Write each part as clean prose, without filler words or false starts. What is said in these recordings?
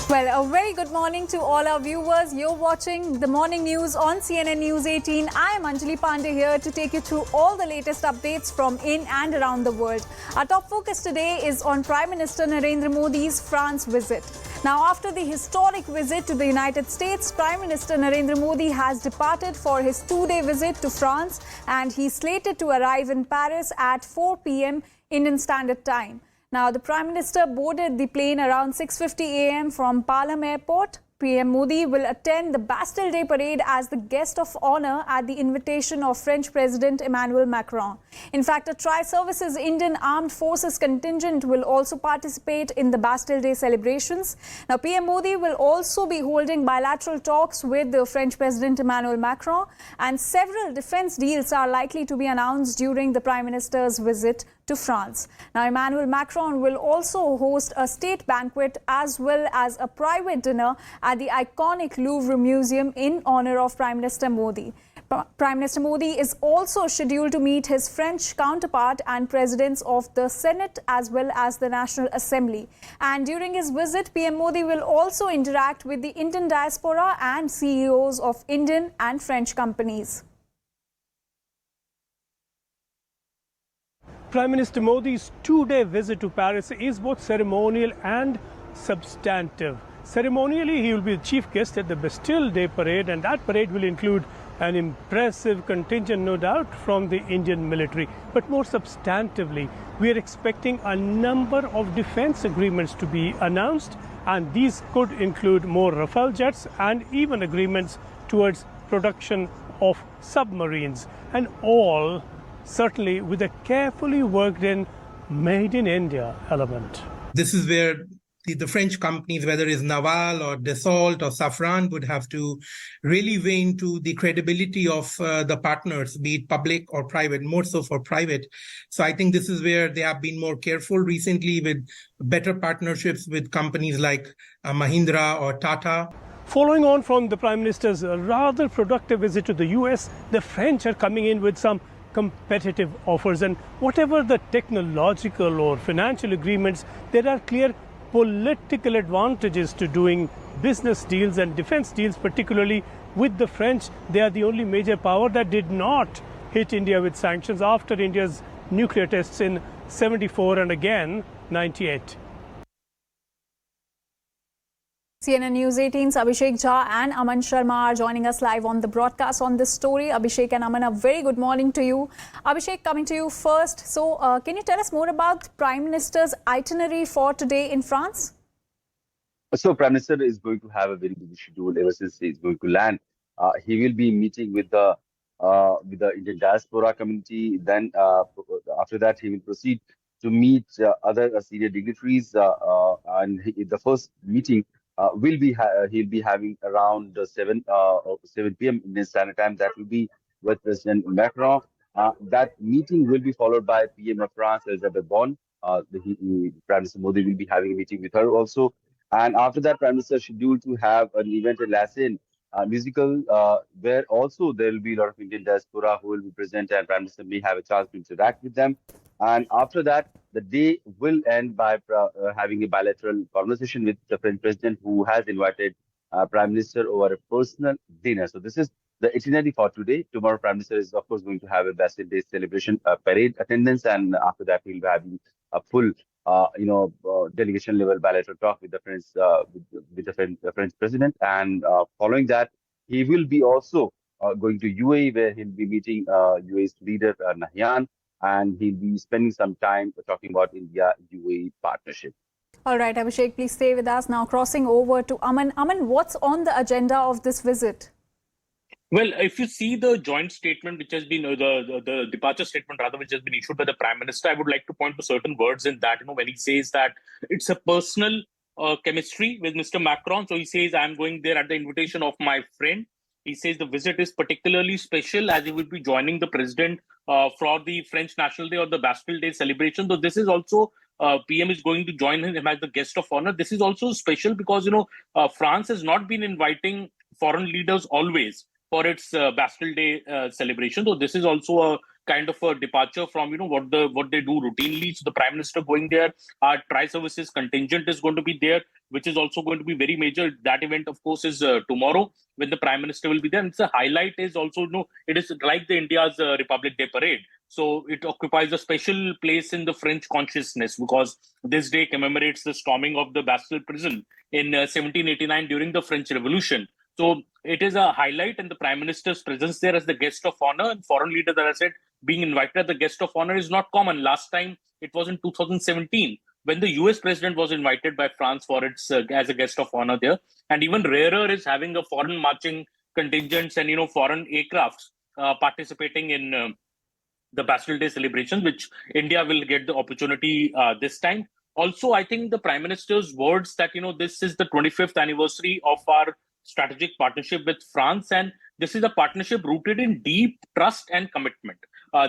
Well, a very good morning to all our viewers. You're watching the morning news on CNN News 18. I am Anjali Pandey here to take you through all the latest updates from in and around the world. Our top focus today is on Prime Minister Narendra Modi's France visit. Now, after the historic visit to the United States, Prime Minister Narendra Modi has departed for his two-day visit to France, and he's slated to arrive in Paris at 4 p.m. Indian Standard Time. Now, the Prime Minister boarded the plane around 6:50 a.m. from Palam Airport. PM Modi will attend the Bastille Day Parade as the guest of honor at the invitation of French President Emmanuel Macron. In fact, a tri-services Indian Armed Forces contingent will also participate in the Bastille Day celebrations. Now, PM Modi will also be holding bilateral talks with the French President Emmanuel Macron, and several defense deals are likely to be announced during the Prime Minister's visit to France. Now, Emmanuel Macron will also host a state banquet as well as a private dinner at the iconic Louvre Museum in honor of Prime Minister Modi. Prime Minister Modi is also scheduled to meet his French counterpart and presidents of the Senate as well as the National Assembly. And during his visit, PM Modi will also interact with the Indian diaspora and CEOs of Indian and French companies. Prime Minister Modi's two-day visit to Paris is both ceremonial and substantive. Ceremonially, he will be the chief guest at the Bastille Day Parade, and that parade will include an impressive contingent, no doubt, from the Indian military. But more substantively, we are expecting a number of defense agreements to be announced, and these could include more Rafale jets and even agreements towards production of submarines, and all certainly with a carefully worked in made in India element. This is where the French companies, whether it's Naval or Dassault or Safran, would have to really weigh into the credibility of the partners, be it public or private, more so for private. So I think this is where they have been more careful recently with better partnerships with companies like Mahindra or Tata. Following on from the Prime Minister's rather productive visit to the US, the French are coming in with some competitive offers, and whatever the technological or financial agreements, there are clear political advantages to doing business deals and defense deals, particularly with the French. They are the only major power that did not hit India with sanctions after India's nuclear tests in 74 and again 98. CNN News 18's Abhishek Jha and Aman Sharma are joining us live on the broadcast on this story. Abhishek and Aman, a very good morning to you. Abhishek, coming to you first. So, can you tell us more about the Prime Minister's itinerary for today in France? So, Prime Minister is going to have a very busy schedule ever since he is going to land. He will be meeting with the Indian diaspora community. Then, after that, he will proceed to meet other senior dignitaries. And the first meeting he'll be having around 7 p.m. Indian Standard Time. That will be with President Macron. That meeting will be followed by PM of France, Elizabeth Borne. Prime Minister Modi will be having a meeting with her also. And after that, Prime Minister is scheduled to have an event in Lassen, musical, where also there will be a lot of Indian diaspora who will be present, and Prime Minister may have a chance to interact with them. And after that, the day will end by having a bilateral conversation with the French president, who has invited Prime Minister over a personal dinner. So this is the itinerary for today. Tomorrow, Prime Minister is, of course, going to have a Bastille Day celebration parade attendance, and after that, he'll be having a full, delegation level bilateral talk with the French president. And following that, he will be also going to UAE, where he'll be meeting UAE's leader Nahyan, and he'll be spending some time talking about India-UAE partnership. All right, Abhishek, please stay with us. Now, crossing over to Aman. Aman, what's on the agenda of this visit? Well, if you see the joint statement, which has been the departure statement, rather, which has been issued by the Prime Minister, I would like to point to certain words in that. When he says that it's a personal chemistry with Mr. Macron. So he says, I'm going there at the invitation of my friend. He says the visit is particularly special as he will be joining the president for the French National Day or the Bastille Day celebration. So this is also PM is going to join him as the guest of honor. This is also special because, France has not been inviting foreign leaders always for its Bastille Day celebration. So this is also a kind of a departure from what they do routinely. So the Prime Minister going there, our tri-services contingent is going to be there, which is also going to be very major. That event, of course, is tomorrow when the Prime Minister will be there. And the highlight is also, it is like the India's Republic Day Parade. So it occupies a special place in the French consciousness because this day commemorates the storming of the Bastille prison in 1789 during the French Revolution. So it is a highlight, and the Prime Minister's presence there as the guest of honor, and foreign leaders, as I said, being invited as the guest of honor is not common. Last time it was in 2017 when the US president was invited by France for its as a guest of honor there. And even rarer is having a foreign marching contingents and foreign aircrafts participating in the Bastille Day celebration, which India will get the opportunity this time. Also, I think the Prime Minister's words that this is the 25th anniversary of our strategic partnership with France, and this is a partnership rooted in deep trust and commitment.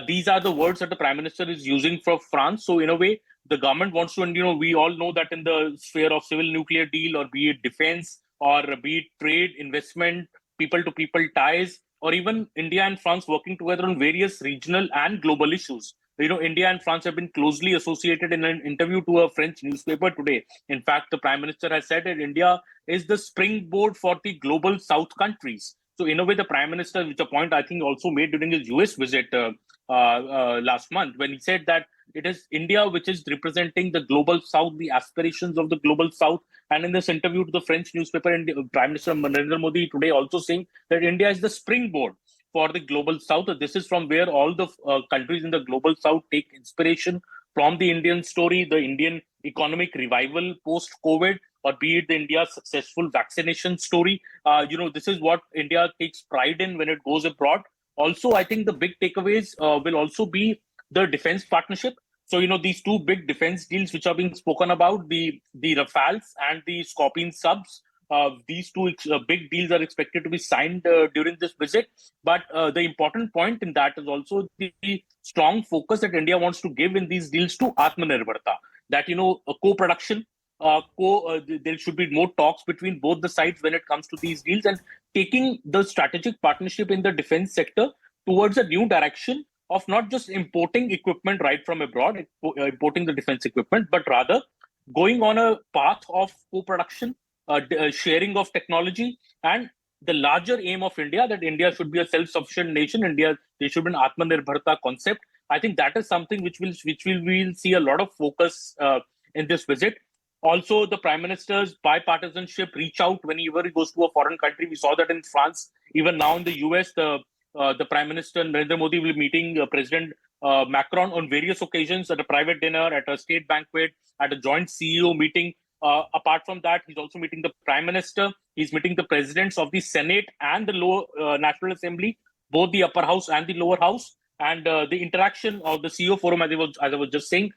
These are the words that the Prime Minister is using for France. So in a way, the government wants to, and we all know that in the sphere of civil nuclear deal, or be it defense, or be it trade, investment, people-to-people ties, or even India and France working together on various regional and global issues. India and France have been closely associated. In an interview to a French newspaper today, in fact, the Prime Minister has said that India is the springboard for the global South countries. So in a way, the Prime Minister, which a point I think also made during his US visit last month, when he said that it is India which is representing the global South, the aspirations of the global South. And in this interview to the French newspaper, and Prime Minister Narendra Modi today also saying that India is the springboard for the global South. This is from where all the countries in the global South take inspiration from the Indian story, the Indian economic revival post-COVID, or be it the India's successful vaccination story. This is what India takes pride in when it goes abroad. Also, I think the big takeaways will also be the defense partnership. So, these two big defense deals which are being spoken about, the Rafales and the Scorpion subs, these two big deals are expected to be signed during this visit. But the important point in that is also the strong focus that India wants to give in these deals to Atmanirbharta, that, a co-production, there should be more talks between both the sides when it comes to these deals, and taking the strategic partnership in the defense sector towards a new direction of not just importing equipment right from abroad, importing the defense equipment, but rather going on a path of co-production, sharing of technology, and the larger aim of India, that India should be a self-sufficient nation. There should be an Atmanirbharta concept. I think that is something which we'll see a lot of focus in this visit. Also, the Prime Minister's bipartisanship reach out whenever he goes to a foreign country. We saw that in France. Even now in the US, the Prime Minister Narendra Modi will be meeting President Macron on various occasions, at a private dinner, at a state banquet, at a joint CEO meeting. Apart from that, he's also meeting the Prime Minister. He's meeting the presidents of the Senate and the lower National Assembly, both the upper house and the lower house. And the interaction of the CEO forum, as I was just saying,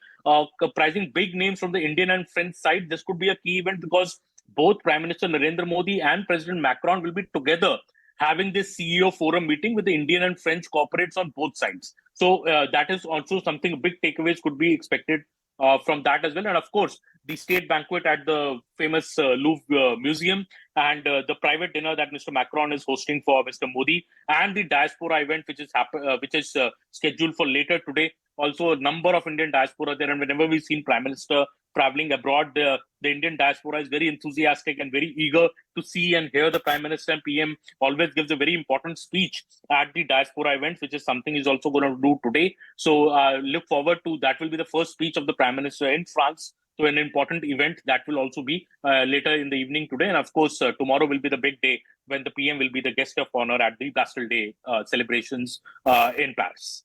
comprising big names from the Indian and French side. This could be a key event because both Prime Minister Narendra Modi and President Macron will be together having this CEO forum meeting with the Indian and French corporates on both sides. So that is also something, big takeaways could be expected from that as well. And of course, the state banquet at the famous Louvre Museum, and the private dinner that Mr. Macron is hosting for Mr. Modi, and the diaspora event which is scheduled for later today. Also, a number of Indian diaspora there, and whenever we've seen Prime Minister traveling abroad, the Indian diaspora is very enthusiastic and very eager to see and hear the Prime Minister, and PM always gives a very important speech at the diaspora event, which is something he's also going to do today. So look forward to that. Will be the first speech of the Prime Minister in France. So an important event that will also be later in the evening today. And of course, tomorrow will be the big day when the PM will be the guest of honor at the Bastille Day celebrations in Paris.